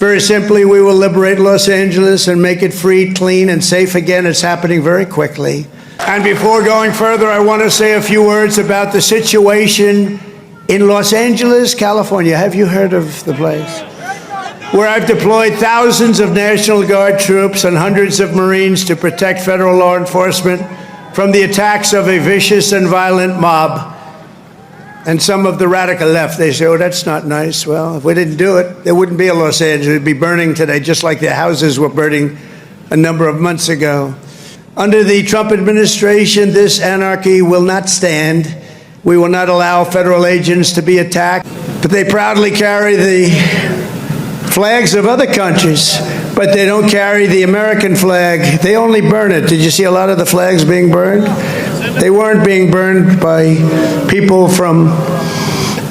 Very simply, we will liberate Los Angeles and make it free, clean, and safe again. It's happening very quickly. And before going further, I want to say a few words about the situation in Los Angeles, California. Have you heard of the place? Where I've deployed thousands of National Guard troops and hundreds of Marines to protect federal law enforcement from the attacks of a vicious and violent mob. And some of the radical left, they say, oh, that's not nice. Well, if we didn't do it, there wouldn't be a Los Angeles. It would be burning today, just like the houses were burning a number of months ago. Under the Trump administration, this anarchy will not stand. We will not allow federal agents to be attacked. But they proudly carry the flags of other countries, but they don't carry the American flag. They only burn it. Did you see a lot of the flags being burned? They weren't being burned by people from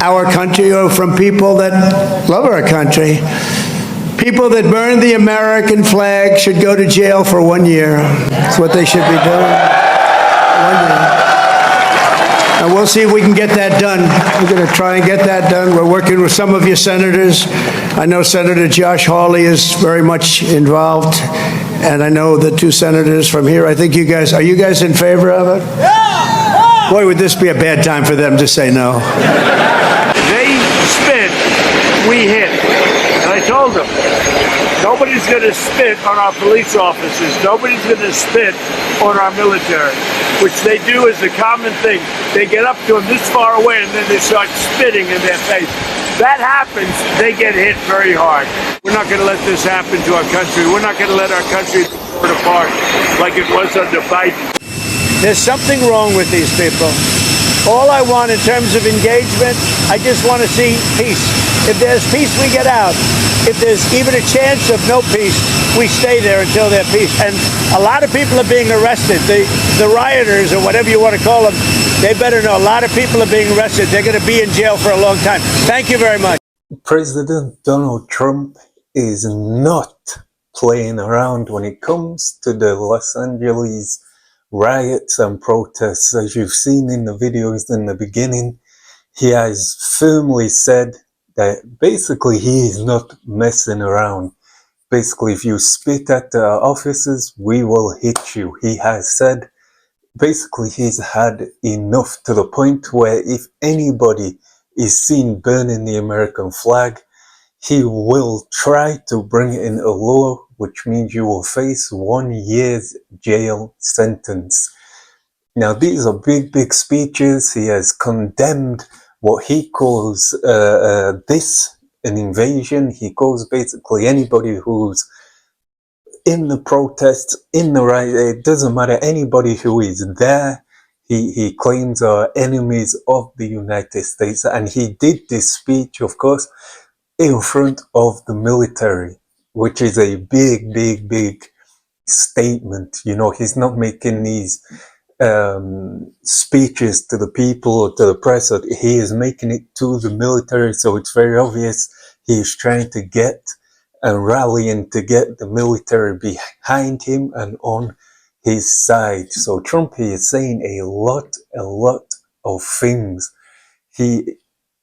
our country or from people that love our country. People that burn the American flag should go to jail for 1 year. That's what they should be doing. 1 year. And we'll see if we can get that done. We're going to try and get that done. We're working with some of your senators. I know Senator Josh Hawley is very much involved. And I know the two senators from here. I think you guys, are you guys in favor of it? Yeah! Boy, would this be a bad time for them to say no. They spit, we hit. And I told them, nobody's going to spit on our police officers. Nobody's going to spit on our military, which they do as a common thing. They get up to them this far away and then they start spitting in their face. That happens, they get hit very hard. We're not going to let this happen to our country. We're not going to let our country be torn apart like it was under Biden. There's something wrong with these people. All I want in terms of engagement, I just want to see peace. If there's peace, we get out. If there's even a chance of no peace, we stay there until there's peace. And a lot of people are being arrested. The rioters, or whatever you want to call them, they better know a lot of people are being arrested. They're going to be in jail for a long time. Thank you very much. President Donald Trump is not playing around when it comes to the Los Angeles riots and protests. As you've seen in the videos in the beginning, he has firmly said that basically he is not messing around. Basically, if you spit at the officers, we will hit you. He has said basically he's had enough, to the point where if anybody is seen burning the American flag, he will try to bring in a law which means you will face 1 year's jail sentence. Now, these are big speeches. He has condemned what he calls this an invasion. He calls basically anybody who's in the protests, in the riot, it doesn't matter, anybody who is there, he claims are enemies of the United States. And he did this speech, of course, in front of the military, which is a big statement. You know, he's not making these speeches to the people or to the press. He is making it to the military, so it's very obvious he's trying to get and rallying to get the military behind him and on his side. So Trump, he is saying a lot of things. He,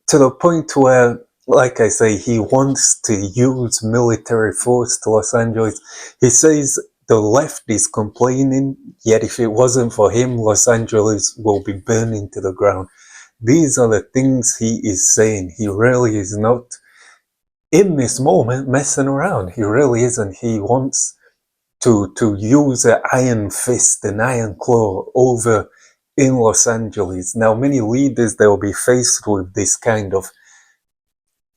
to the point where, like I say, he wants to use military force to Los Angeles. He says the left is complaining, yet if it wasn't for him, Los Angeles will be burning to the ground. These are the things he is saying. He really is not in this moment messing around. He really isn't. He wants to use an iron fist, an iron claw over in Los Angeles. Now, many leaders, they'll be faced with this kind of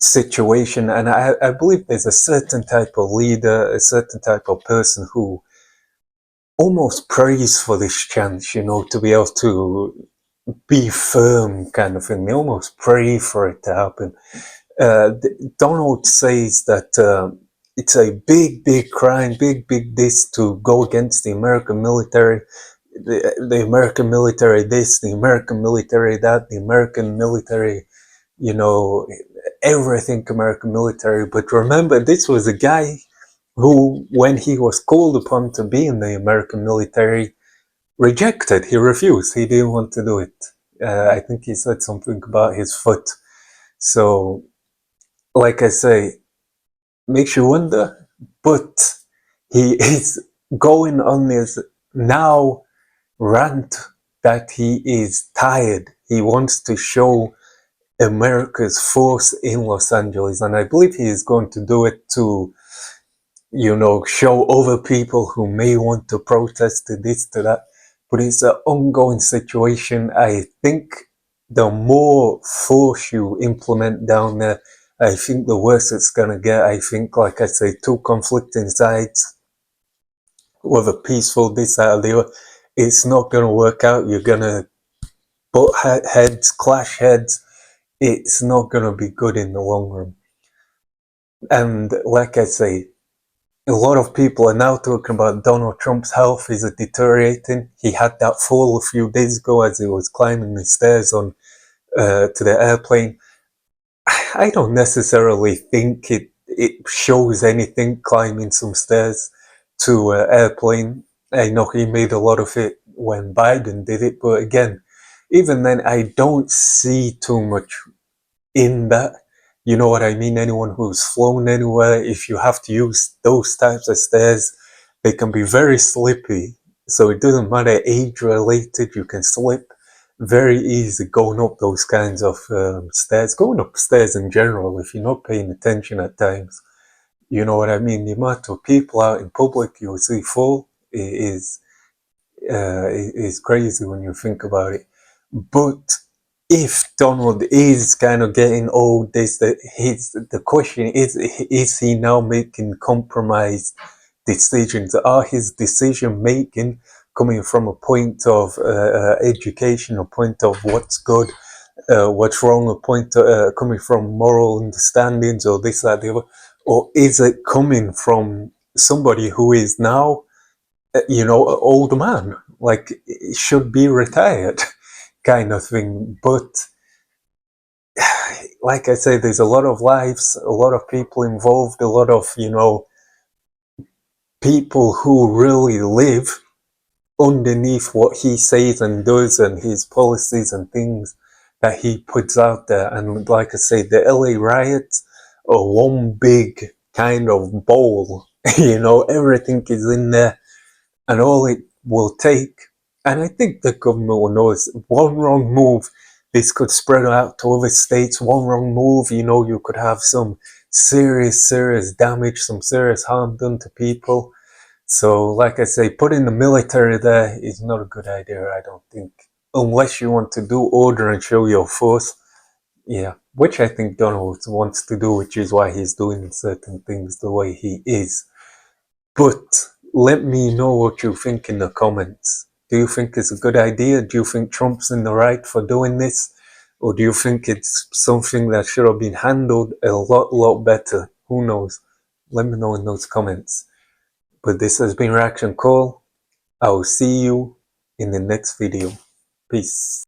situation, and I believe there's a certain type of leader, a certain type of person who almost prays for this chance, you know, to be able to be firm, kind of thing. They almost pray for it to happen. Donald says that it's a big crime, big this, to go against the American military, the American military this, the American military that, the American military, you know, everything American military. But remember, this was a guy who, when he was called upon to be in the American military, rejected. He refused. He didn't want to do it. I think he said something about his foot. So, like I say, makes you wonder. But he is going on this now rant that he is tired. He wants to show America's force in Los Angeles, and I believe he is going to do it to, you know, show other people who may want to protest to this, to that. But it's an ongoing situation. I think the more force you implement down there, I think the worse it's going to get. I think, like I say, two conflicting sides, whether peaceful, this, that, or the other, it's not going to work out. You're going to butt heads, clash heads. It's not going to be good in the long run. And like I say, a lot of people are now talking about Donald Trump's health is deteriorating. He had that fall a few days ago as he was climbing the stairs on to the airplane. I don't necessarily think it shows anything climbing some stairs to an airplane. I know he made a lot of it when Biden did it, but again, even then, I don't see too much in that. You know what I mean? Anyone who's flown anywhere, if you have to use those types of stairs, they can be very slippy. So it doesn't matter age related, you can slip very easy going up those kinds of stairs, going upstairs in general if you're not paying attention at times. You know what I mean? The amount of people out in public you'll see full is crazy when you think about it. But if Donald is kind of getting old, the question is he now making compromised decisions? Are his decision making coming from a point of education, a point of what's good, what's wrong, a point coming from moral understandings or this, that, the other? Or is it coming from somebody who is now, you know, an old man, like should be retired kind of thing? But like I say, there's a lot of lives, a lot of people involved, a lot of, you know, people who really live underneath what he says and does and his policies and things that he puts out there. And like I say, the LA riots are one big kind of bowl. You know, everything is in there, and all it will take, and I think the government will know, is one wrong move, this could spread out to other states. One wrong move, you know, you could have some serious damage, some serious harm done to people. So like I say, putting the military there is not a good idea, I don't think, unless you want to do order and show your force. Yeah, which I think Donald wants to do, which is why he's doing certain things the way he is. But let me know what you think in the comments. Do you think it's a good idea? Do you think Trump's in the right for doing this? Or do you think it's something that should have been handled a lot better? Who knows? Let me know in those comments. But this has been Reaction Call. I will see you in the next video. Peace.